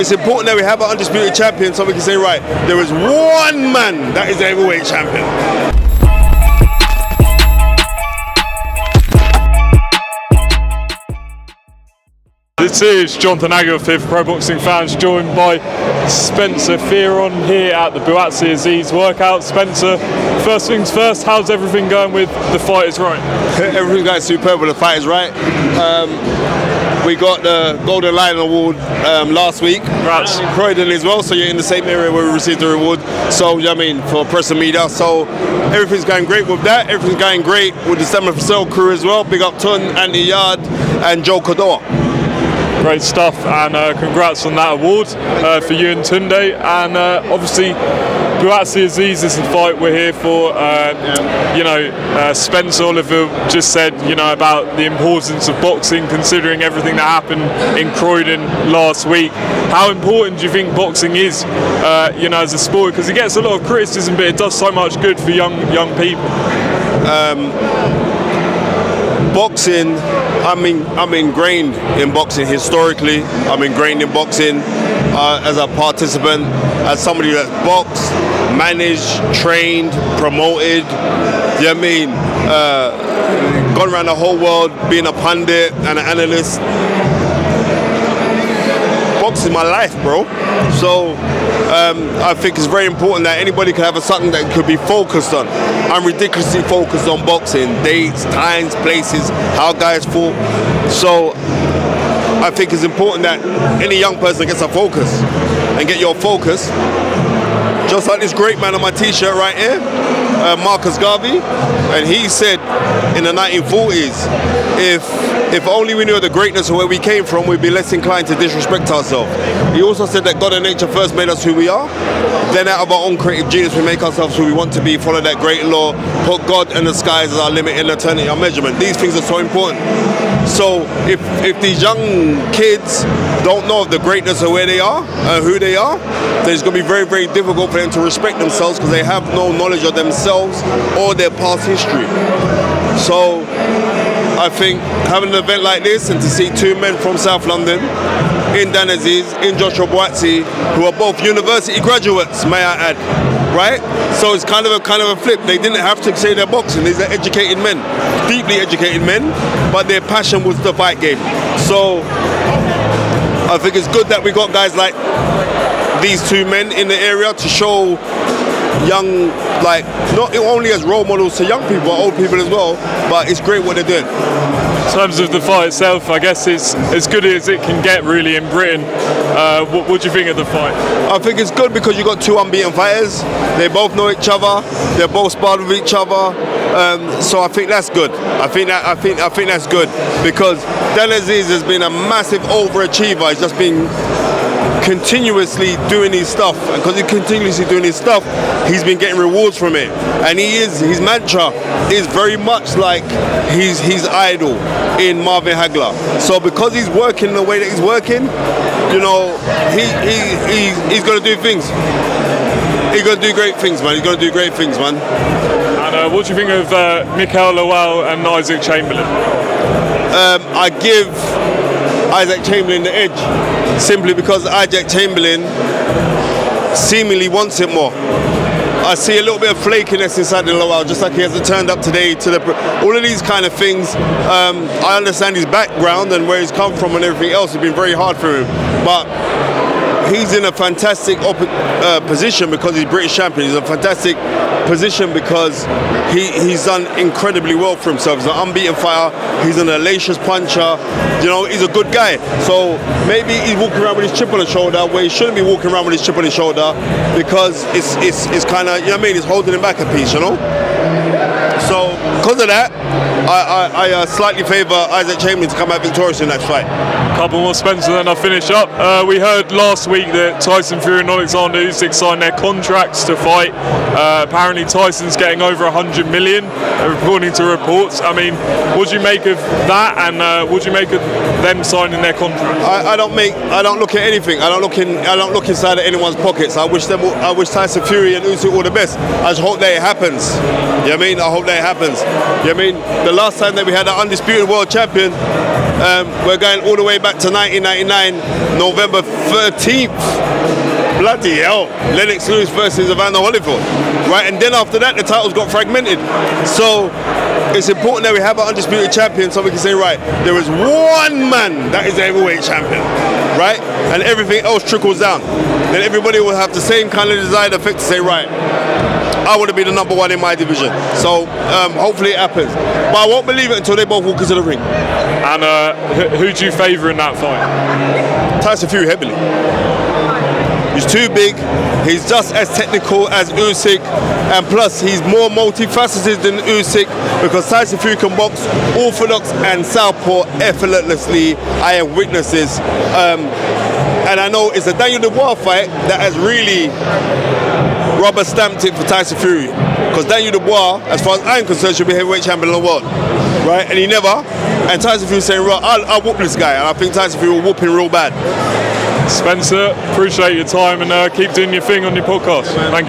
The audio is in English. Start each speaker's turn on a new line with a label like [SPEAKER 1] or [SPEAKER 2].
[SPEAKER 1] It's important that we have an undisputed champion so we can say, right, there is one man that is the heavyweight champion.
[SPEAKER 2] This is Jonathan Agger of Fifth Pro Boxing Fans, joined by Spencer Fearon here at the Buatsi Azeez workout. Spencer, first things first, how's everything going with The Fight Is Right?
[SPEAKER 1] Everything's going superb with The Fight Is Right. We got the Golden Lion Award last week.
[SPEAKER 2] Congrats.
[SPEAKER 1] In Croydon as well, so you're in the same area where we received the reward. So, you know what I mean, for press and media. So, everything's going great with that. Everything's going great with the Stamina for Sale crew as well. Big up Tun, Andy Yard, and Joe Cordova.
[SPEAKER 2] Great stuff, and congrats on that award for you and Tunde. And obviously, Buatsi Azeez is the fight we're here for. Spencer Oliver just said, about the importance of boxing, considering everything that happened in Croydon last week. How important do you think boxing is, as a sport? Because it gets a lot of criticism, but it does so much good for young people.
[SPEAKER 1] Boxing, I'm ingrained in boxing historically. I'm ingrained in boxing as a participant, as somebody that's boxed, managed, trained, promoted. You know what I mean? Gone around the whole world being a pundit and an analyst. Boxing is my life, bro. So I think it's very important that anybody can have something that could be focused on. I'm ridiculously focused on boxing, dates, times, places, how guys fought. So I think it's important that any young person gets a focus and get your focus. Just like this great man on my t-shirt right here, Marcus Garvey, and he said in the 1940s, if only we knew the greatness of where we came from, we'd be less inclined to disrespect ourselves. He also said that God and nature first made us who we are, then out of our own creative genius we make ourselves who we want to be, follow that great law, put God and the skies as our limit and eternity our measurement. These things are so important. So if these young kids don't know of the greatness of where they are and who they are, then it's going to be very, very difficult for them to respect themselves because they have no knowledge of themselves or their past history. So I think having an event like this and to see two men from South London, in Dan Azeez, in Joshua Buatsi, who are both university graduates, may I add, right? So it's kind of a flip. They didn't have to say they're boxing. These are educated men, deeply educated men, but their passion was the fight game. So I think it's good that we got guys like these two men in the area to show young, like, not only as role models to young people, but old people as well, but it's great what they're doing.
[SPEAKER 2] In terms of the fight itself, I guess it's as good as it can get really in Britain. What do you think of the fight?
[SPEAKER 1] I think it's good because you got two unbeaten fighters. They both know each other. They're both sparred with each other. So I think that's good. I think that's good because Dan Azeez has been a massive overachiever. He's just been continuously doing his stuff, and because he's continuously doing his stuff, he's been getting rewards from it. And his mantra is very much like his idol in Marvin Hagler. So because he's working the way that he's working, he's going to do things. He's going to do great things, man. He's going to do great things, man.
[SPEAKER 2] And what do you think of Mikael, Lawal and Isaac Chamberlain?
[SPEAKER 1] I give Isaac Chamberlain the edge simply because Isaac Chamberlain seemingly wants it more. I see a little bit of flakiness inside the Lawal, just like he hasn't turned up today to all of these kind of things. I understand his background and where he's come from and everything else. It's been very hard for him, but he's in a fantastic position because he's British champion. He's in a fantastic position because he's done incredibly well for himself. He's an unbeaten fighter. He's an audacious puncher. He's a good guy. So maybe he's walking around with his chip on his shoulder where he shouldn't be walking around with his chip on his shoulder because it's kind of, it's holding him back a piece, So because of that, I slightly favour Isaac Chamberlain to come out victorious in that fight.
[SPEAKER 2] Couple more, Spencer, then I'll finish up. We heard last week that Tyson, Fearon and Oleksandr Usyk signed their contracts to fight. Apparently Tyson's getting over 100 million, according to reports. I mean, what do you make of that, and what do you make of them signing their contracts?
[SPEAKER 1] I don't look at anything. I don't look inside of anyone's pockets. I wish Tyson Fury and Usyk all the best. I just hope that it happens. You know what I mean? I hope that it happens. You know what I mean? The last time that we had an undisputed world champion, We're going all the way back to 1999, November 13th. Bloody hell. Lennox Lewis versus Evander Holyfield. Right, and then after that, the titles got fragmented. So it's important that we have an undisputed champion so we can say, right, there is one man that is the heavyweight champion, right? And everything else trickles down. Then everybody will have the same kind of desired effect to say, right, I want to be the number one in my division. So hopefully it happens. But I won't believe it until they both walk into the ring.
[SPEAKER 2] And who do you favour in that fight?
[SPEAKER 1] Tyson Fury heavily. He's too big, he's just as technical as Usyk, and plus he's more multifaceted than Usyk because Tyson Fury can box orthodox and southpaw effortlessly. I have witnesses. And I know it's a Daniel Dubois fight that has really rubber stamped it for Tyson Fury. Because Daniel Dubois, as far as I'm concerned, should be heavyweight champion of the world. Right? And he never. And Tyson Fury saying, right, I'll whoop this guy. And I think Tyson Fury will whoop him real bad.
[SPEAKER 2] Spencer, appreciate your time and keep doing your thing on your podcast. Thank you.